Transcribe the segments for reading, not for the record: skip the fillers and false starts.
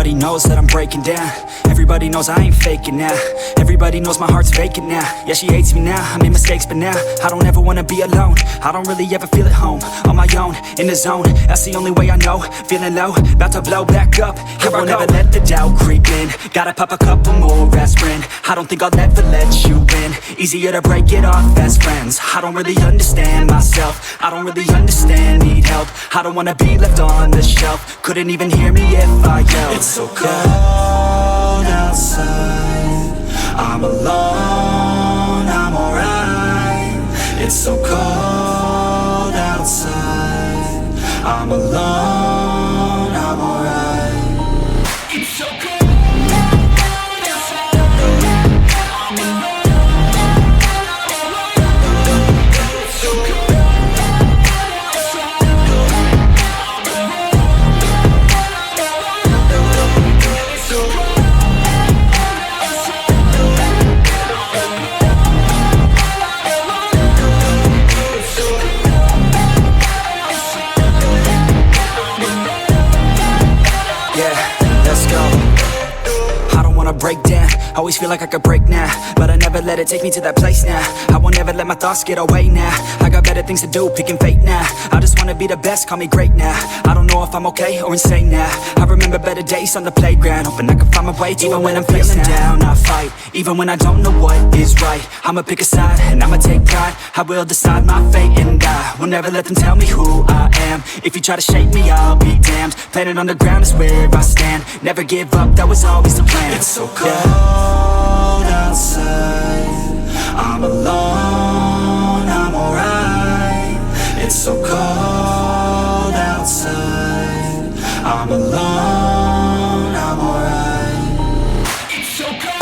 Everybody knows that I'm breaking down. Everybody knows I ain't faking now. Everybody knows my heart's vacant now. Yeah, she hates me now, I made mistakes but now I don't ever wanna be alone. I don't really ever feel at home. On my own, in the zone, that's the only way I know. Feeling low, about to blow back up. Here I won't ever let the doubt creep in. Gotta pop a couple more aspirin. I don't think I'll ever let you in. Easier to break it off as friends. I don't really understand myself. I don't really understand, need help. I don't wanna be left on the shelf. Couldn't even hear me if I yelled. It's so cold outside, I'm alone, I'm alright. It's so cold outside, I'm alone, I'm alright. It's so cold. Break down, always feel like I could break now, but I never let it take me to that place now. I won't ever let my thoughts get away now. I got better things to do, picking fate now. I just wanna be the best, call me great now. I don't know if I'm okay or insane now. I remember better days on the playground, hoping I can find my way to even when I'm feeling down, I fight. Even when I don't know what is right, I'ma pick a side and I'ma take pride. I will decide my fate and I will never let them tell me who I am. If you try to shake me, I'll be damned. Planet on the ground is where I stand. Never give up, that was always the plan. It's so cold outside, I'm alone, I'm alright. It's so cold outside, I'm alone, I'm alright. It's so cold.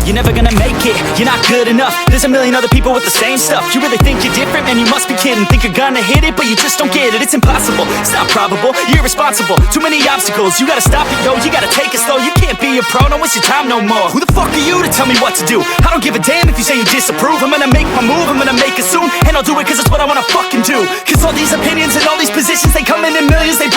You're never gonna make it, you're not good enough. There's a million other people with the same stuff. You really think you're different? Man, you must be kidding. Think you're gonna hit it, but you just don't get it. It's impossible, it's not probable, you're irresponsible. Too many obstacles, you gotta stop it, yo. You gotta take it slow, you can't be a pro. Don't waste your time no more. Who the fuck are you to tell me what to do? I don't give a damn if you say you disapprove. I'm gonna make my move, I'm gonna make it soon. And I'll do it cause it's what I wanna fucking do. Cause all these opinions and all these positions, they come in millions, they